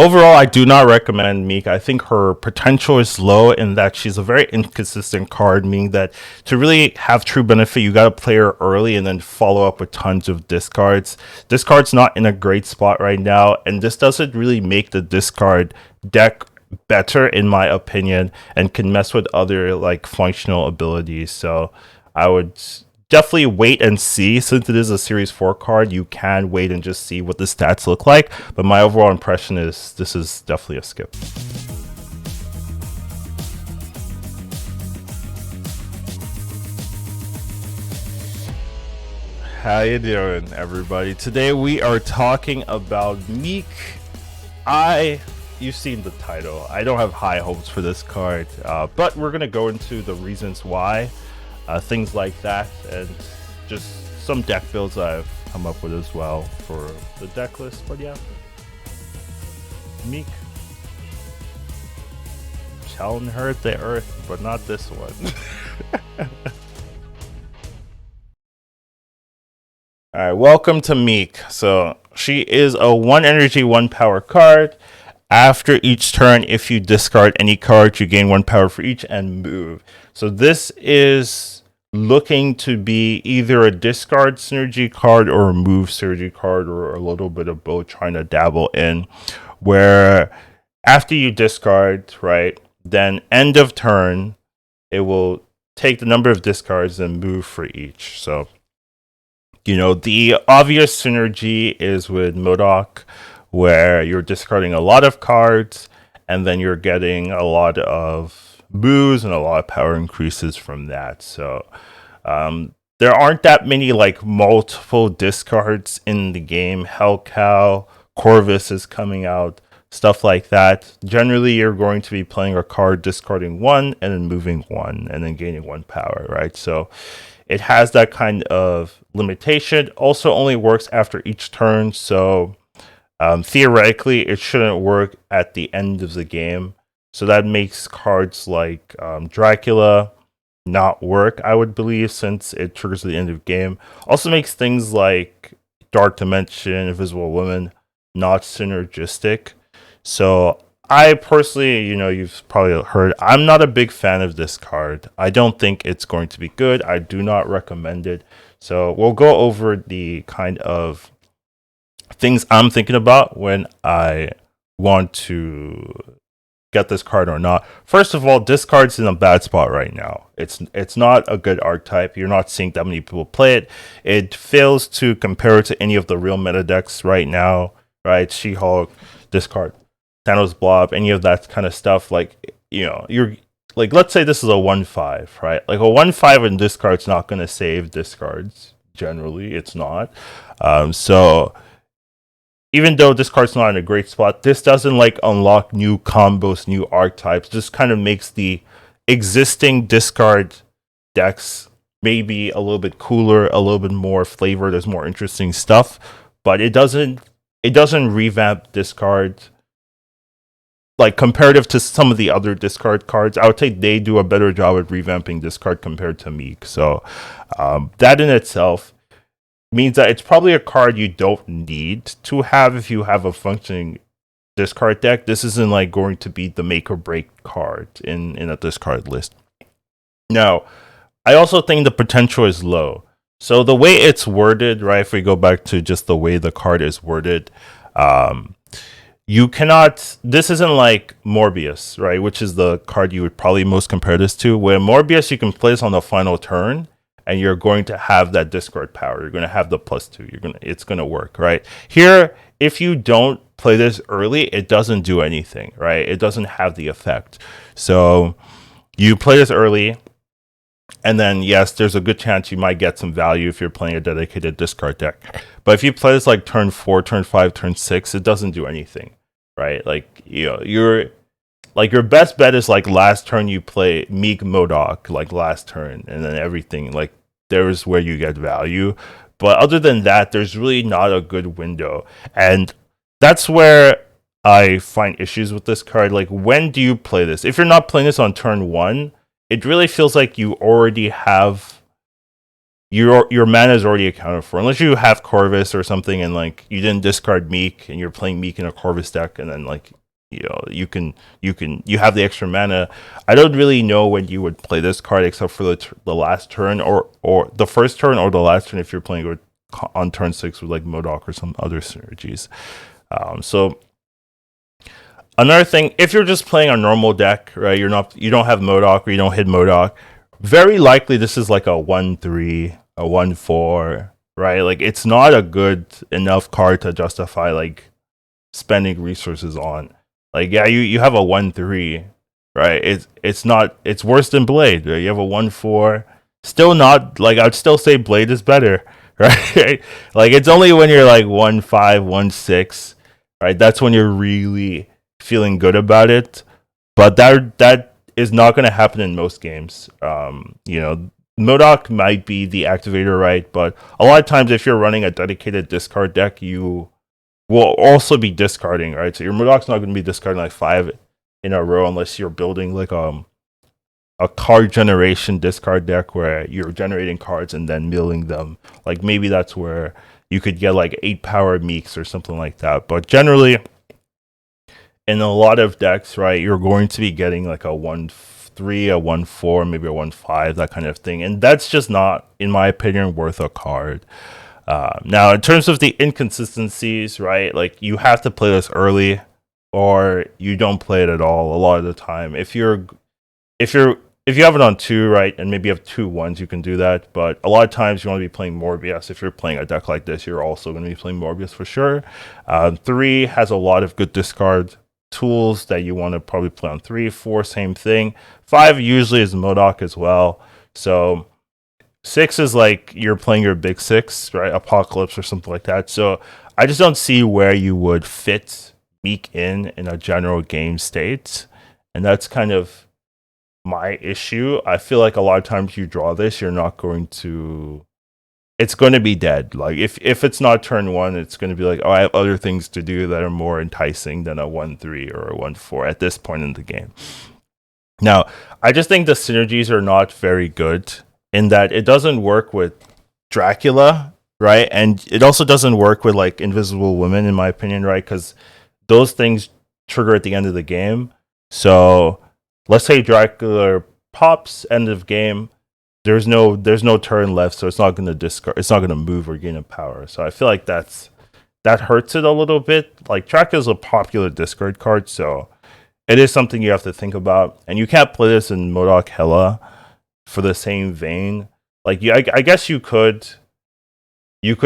Overall, I do not recommend Miek. I think her potential is low in that she's a very inconsistent card, meaning that to really have true benefit, you got to play her early and then follow up with tons of discards. Discard's not in a great spot right now, and this doesn't really make the discard deck better, in my opinion, and can mess with other like functional abilities. So I would definitely wait and see. Since it is a series 4 card, you can wait and just see what the stats look like, but my overall impression is this is definitely a skip. How you doing, everybody? Today we are talking about Miek. You've seen the title. I don't have high hopes for this card, but we're gonna go into the reasons why, things like that, and just some deck builds I've come up with as well for the deck list. But yeah, Miek, challenge her the earth, but not this one. All right, welcome to Miek. So she is a 1 energy, 1 power card. After each turn, if you discard any card, you gain 1 power for each and move. So this is looking to be either a discard synergy card or a move synergy card, or a little bit of both, trying to dabble in, where after you discard, right, then end of turn, it will take the number of discards and move for each. So the obvious synergy is with Modok, where you're discarding a lot of cards and then you're getting a lot of moves and a lot of power increases from that. So there aren't that many like multiple discards in the game. Hellcow, Corvus is coming out, stuff like that. Generally, you're going to be playing a card, discarding 1 and then moving 1 and then gaining 1 power, right? So it has that kind of limitation. Also only works after each turn, so theoretically it shouldn't work at the end of the game. So that makes cards like Dracula not work, I would believe, since it triggers at the end of the game. Also makes things like Dark Dimension, Invisible Woman not synergistic. So I personally, you've probably heard, I'm not a big fan of this card. I don't think it's going to be good. I do not recommend it. So we'll go over the kind of things I'm thinking about when I want to get this card or not. First of all, this card's in a bad spot right now. It's not a good archetype. You're not seeing that many people play it. It fails to compare it to any of the real meta decks right now, right? She-Hulk, this card, Thanos Blob, any of that kind of stuff. Like, you're like, let's say this is a 1/5, right? Like a 1/5 in discard's not going to save discards. Generally, it's not. So even though this card's not in a great spot, this doesn't like unlock new combos, new archetypes. Just kind of makes the existing discard decks maybe a little bit cooler, a little bit more flavor. There's more interesting stuff, but it doesn't revamp discard. Like comparative to some of the other discard cards, I would say they do a better job at revamping discard compared to Miek. So that in itself means that it's probably a card you don't need to have if you have a functioning discard deck. This isn't like going to be the make or break card in a discard list. Now, I also think the potential is low. So the way it's worded, right? If we go back to just the way the card is worded, you cannot, this isn't like Morbius, right? Which is the card you would probably most compare this to. Where Morbius, you can play this on the final turn and you're going to have that discard power. You're going to have the +2. It's going to work, right? Here, if you don't play this early, it doesn't do anything, right? It doesn't have the effect. So you play this early, and then yes, there's a good chance you might get some value if you're playing a dedicated discard deck. But if you play this like turn 4, turn 5, turn 6, it doesn't do anything, right? Like, your best bet is like last turn you play Miek Modok, like last turn, and then everything, like there's where you get value. But other than that, there's really not a good window. And that's where I find issues with this card. Like, when do you play this? If you're not playing this on turn 1, it really feels like you already have your mana is already accounted for, unless you have Corvus or something, and like you didn't discard Meek, and you're playing Meek in a Corvus deck, and then like you have the extra mana. I don't really know when you would play this card except for the last turn, or the first turn, or the last turn if you're playing with on turn 6 with like Modok or some other synergies. So another thing, if you're just playing a normal deck, right, you don't have Modok or you don't hit Modok, very likely this is like a 1/3, a 1/4, right? Like it's not a good enough card to justify like spending resources on. Like yeah, you have a 1/3, right? It's worse than Blade, right? You have a 1/4. Still not like, I'd still say Blade is better, right? Like it's only when you're like 1/5, 1/6, right? That's when you're really feeling good about it. But that is not going to happen in most games. Modok might be the activator, right? But a lot of times, if you're running a dedicated discard deck, you will also be discarding, right? So your Modok's not going to be discarding like 5 in a row unless you're building like a card generation discard deck where you're generating cards and then milling them. Like maybe that's where you could get like 8 power Meeks or something like that. But generally, in a lot of decks, right, you're going to be getting like a 1/3, a 1/4, maybe a 1/5, that kind of thing. And that's just not, in my opinion, worth a card. Now, in terms of the inconsistencies, right, like you have to play this early or you don't play it at all a lot of the time. If you have it on 2, right, and maybe you have 2 ones, you can do that. But a lot of times you want to be playing Morbius. If you're playing a deck like this, you're also going to be playing Morbius for sure. 3 has a lot of good discard tools that you want to probably play on 3. 4, same thing. 5 usually is Modok as well. So 6 is like you're playing your big 6, right? Apocalypse or something like that. So I just don't see where you would fit Meek in a general game state. And that's kind of my issue. I feel like a lot of times you draw this, you're not going to, it's going to be dead. Like if it's not turn 1, it's going to be like, oh, I have other things to do that are more enticing than a 1/3 or a 1/4 at this point in the game. Now, I just think the synergies are not very good in that it doesn't work with Dracula, right? And it also doesn't work with like Invisible Women, in my opinion, right? Because those things trigger at the end of the game. So let's say Dracula pops end of game. There's no turn left, so it's not going to discard. It's not going to move or gain a power. So I feel like that hurts it a little bit. Like Dracula's a popular discard card, so it is something you have to think about. And you can't play this in Modok Hela for the same vein. Like I guess you could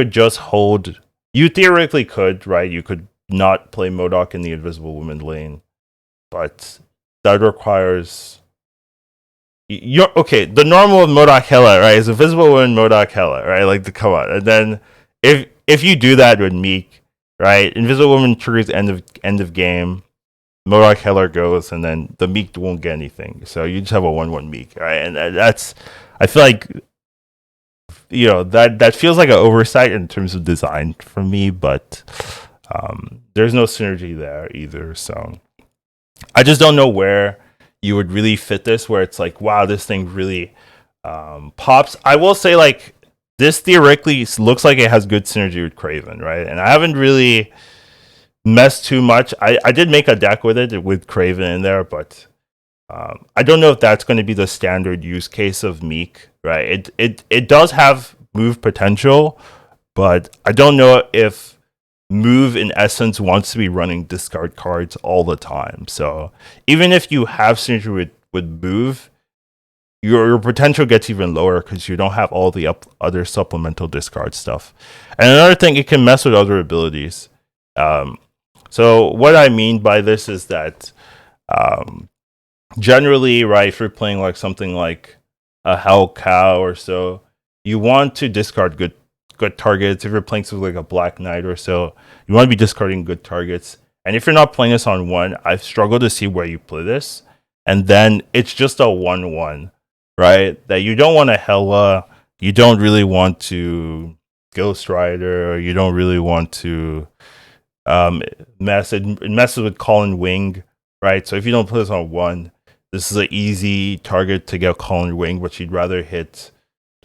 just hold. You theoretically could, right? You could not play Modok in the Invisible Woman lane, but that requires you're okay. The normal of Modok Hela, right, is Invisible Woman Modok Hela, right? Like come on. And then if you do that with Meek, right, Invisible Woman triggers end of game. Modok Hela goes, and then the Meek won't get anything. So you just have a 1/1 Meek, right? And that's, I feel like, that feels like an oversight in terms of design for me, but there's no synergy there either. So I just don't know where you would really fit this, where it's like, wow, this thing really pops. I will say, like, this theoretically looks like it has good synergy with Kraven, right? And I haven't really messed too much. I did make a deck with it with Kraven in there, but I don't know if that's going to be the standard use case of Meek, right? It does have move potential, but I don't know if move in essence wants to be running discard cards all the time. So even if you have synergy with move, your potential gets even lower because you don't have all the other supplemental discard stuff. And another thing, it can mess with other abilities. So what I mean by this is that generally, right, if you're playing like something like a Hell Cow or so, you want to discard good targets. If you're playing something like a Black Knight or so, you want to be discarding good targets. And if you're not playing this on 1, I've struggled to see where you play this. And then it's just a 1/1, right? That you don't want to Hela, you don't really want to Ghost Rider, or you don't really want to it messes with Colin Wing, right? So if you don't put this on 1, this is an easy target to get Colin Wing, but you'd rather hit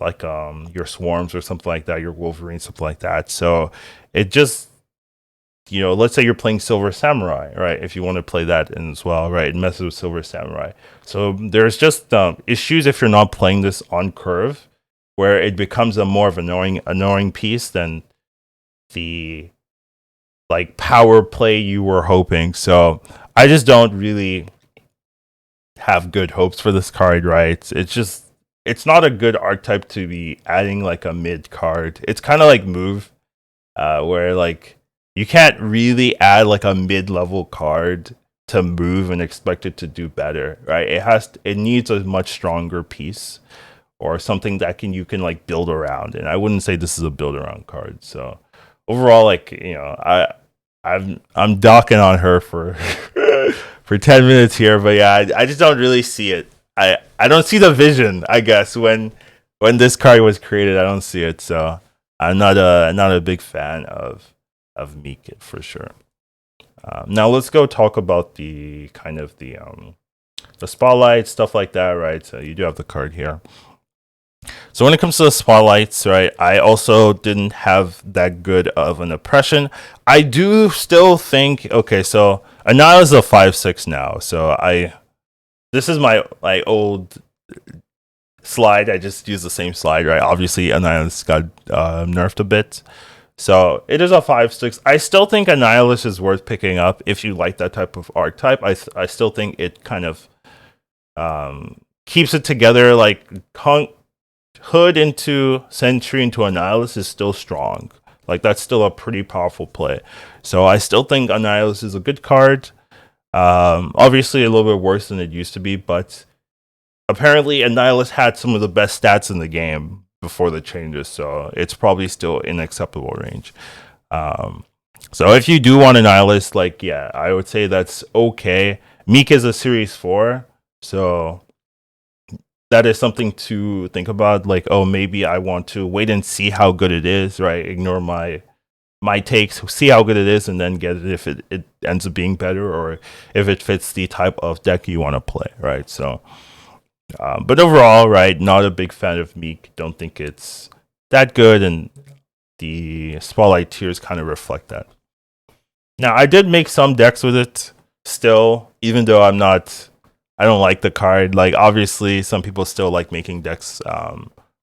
like your swarms or something like that, your Wolverine, something like that. So it just, let's say you're playing Silver Samurai, right? If you want to play that in as well, right? It messes with Silver Samurai. So there's just issues if you're not playing this on curve, where it becomes a more of annoying piece than the like power play you were hoping. So I just don't really have good hopes for this card, right? It's not a good archetype to be adding like a mid card. It's kind of like move, where like you can't really add like a mid-level card to move and expect it to do better, right? It needs a much stronger piece or something that you can like build around. And I wouldn't say this is a build around card. So overall, like, I'm docking on her for for 10 minutes here, but yeah, I just don't really see it. I don't see the vision, I guess, when this card was created. I don't see it. So I'm not a big fan of Miek for sure. Now let's go talk about the kind of the spotlight stuff like that, right? So you do have the card here. So when it comes to the spotlights, right, I also didn't have that good of an impression. I do still think, okay, so Anila is a 5/6 now. So this is my old slide. I just use the same slide, right? Obviously Anila's got nerfed a bit. So it is a 5/6. I still think Annihilus is worth picking up if you like that type of archetype. I still think it kind of keeps it together. Like Hood into Sentry into Annihilus is still strong. Like that's still a pretty powerful play. So I still think Annihilus is a good card. Obviously a little bit worse than it used to be, but apparently Annihilus had some of the best stats in the game before the changes, so it's probably still in acceptable range. So if you do want Annihilus, like, yeah, I would say that's okay. Miek is a Series 4, so that is something to think about. Like, oh, maybe I want to wait and see how good it is, right? Ignore my takes, see how good it is, and then get it if it ends up being better or if it fits the type of deck you want to play, right? So but overall, right, not a big fan of Miek. Don't think it's that good, and the spotlight tiers kind of reflect that. Now, I did make some decks with it still, even though I don't like the card. Like, obviously, some people still like making decks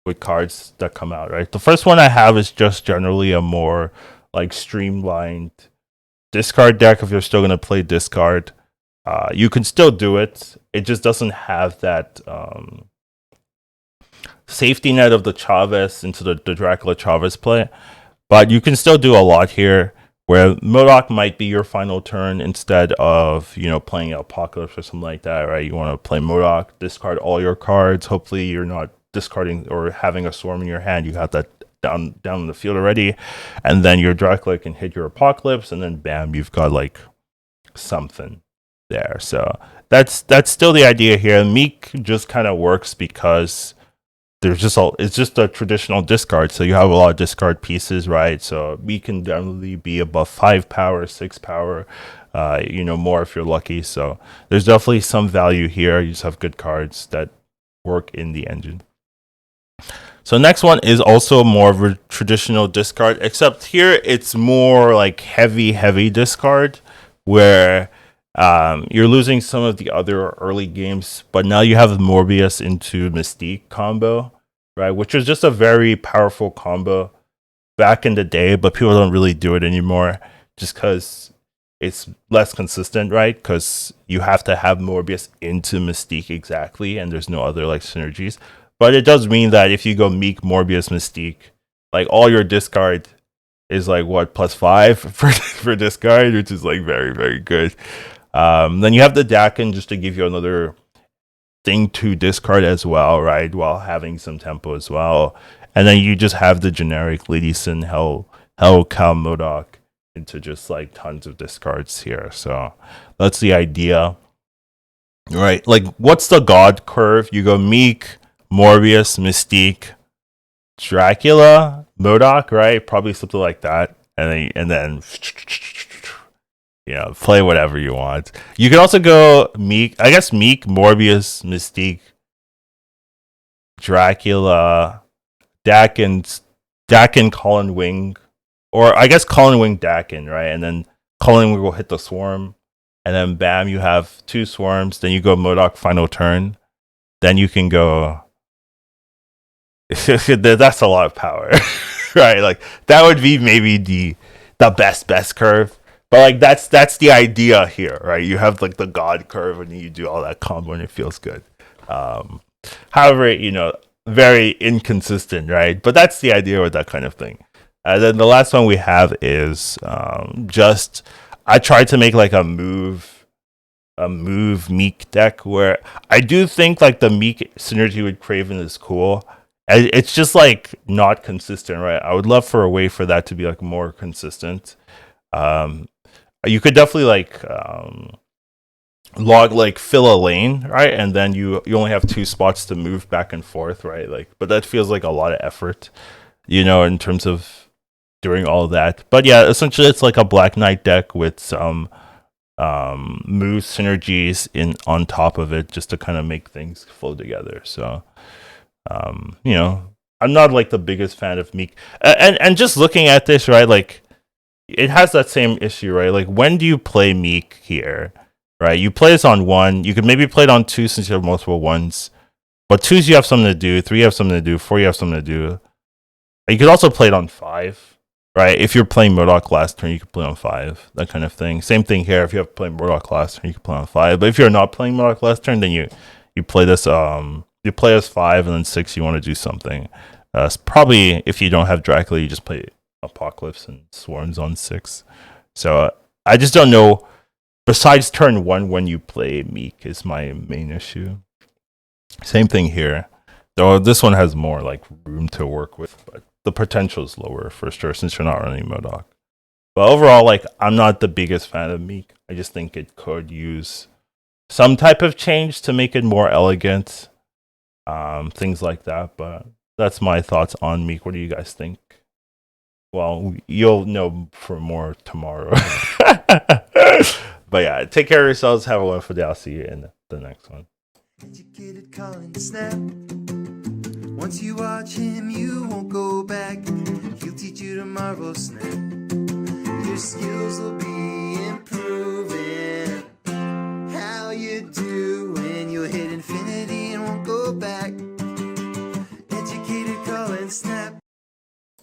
with cards that come out, right? The first one I have is just generally a more like streamlined discard deck if you're still going to play discard. You can still do it. It just doesn't have that safety net of the Chavez into the Dracula Chavez play. But you can still do a lot here where MODOK might be your final turn instead of, playing Apocalypse or something like that, right? You want to play MODOK, discard all your cards. Hopefully you're not discarding or having a Swarm in your hand. You have that down in the field already. And then your Dracula can hit your Apocalypse, and then bam, you've got like something there. So that's still the idea here. Miek just kind of works because it's just a traditional discard, so you have a lot of discard pieces, right? So Miek can definitely be above 5 power, 6 power, more if you're lucky. So there's definitely some value here. You just have good cards that work in the engine. So next one is also more of a traditional discard, except here it's more like heavy discard, where you're losing some of the other early games, but now you have Morbius into Mystique combo, right? Which is just a very powerful combo back in the day, but people don't really do it anymore just because it's less consistent, right? Because you have to have Morbius into Mystique exactly, and there's no other like synergies. But it does mean that if you go Miek, Morbius, Mystique, like all your discard is like what, +5 for discard, which is like very, very good. Then you have the Dakin just to give you another thing to discard as well, right? While having some tempo as well. And then you just have the generic Lady Sin, Hell Cow, MODOK into just like tons of discards here. So that's the idea, right? Like, what's the God curve? You go Miek, Morbius, Mystique, Dracula, MODOK, right? Probably something like that. And then play whatever you want. You can also go Miek, I guess Miek, Morbius, Mystique, Dracula, Dakin, Colin Wing, or I guess Colin Wing Dakin, right? And then Colin Wing will hit the swarm, and then bam, you have 2 swarms. Then you go Modok final turn. Then you can go. That's a lot of power, right? Like that would be maybe the best curve. But like that's the idea here, right? You have like the god curve, and you do all that combo, and it feels good. However, very inconsistent, right? But that's the idea with that kind of thing. And then the last one we have is just I tried to make like a move Meek deck where I do think like the Meek synergy with Craven is cool. It's just like not consistent, right? I would love for a way for that to be like more consistent. You could definitely like fill a lane, right? And then you only have 2 spots to move back and forth, right? Like, but that feels like a lot of effort, in terms of doing all of that. But yeah, essentially it's like a Black Knight deck with some move synergies on top of it, just to kind of make things flow together. So I'm not like the biggest fan of Meek, and just looking at this, right, like it has that same issue, right? Like when do you play Meek here, right? You play this on 1, you could maybe play it on 2 since you have multiple 1s, but 2s you have something to do, 3 you have something to do, 4 you have something to do. You could also play it on 5, right? If you're playing Modok last turn, you could play on 5, that kind of thing. Same thing here. If you have playing Modok last turn, you can play on 5. But if you're not playing Modok last turn, then you play this you play as 5, and then 6 you want to do something. Probably if you don't have Dracula, you just play Apocalypse and Swarms on 6. So I just don't know. Besides turn 1, when you play Meek is my main issue. Same thing here, though this one has more like room to work with, but the potential is lower for sure since you're not running Modok. But overall, like I'm not the biggest fan of Meek. I just think it could use some type of change to make it more elegant. Things like that. But that's my thoughts on Meek. What do you guys think? Well, you'll know for more tomorrow. But yeah, take care of yourselves. Have a wonderful day. I'll see you in the next one. Educated calling to snap. Once you watch him, you won't go back. He'll teach you tomorrow, snap. Your skills will be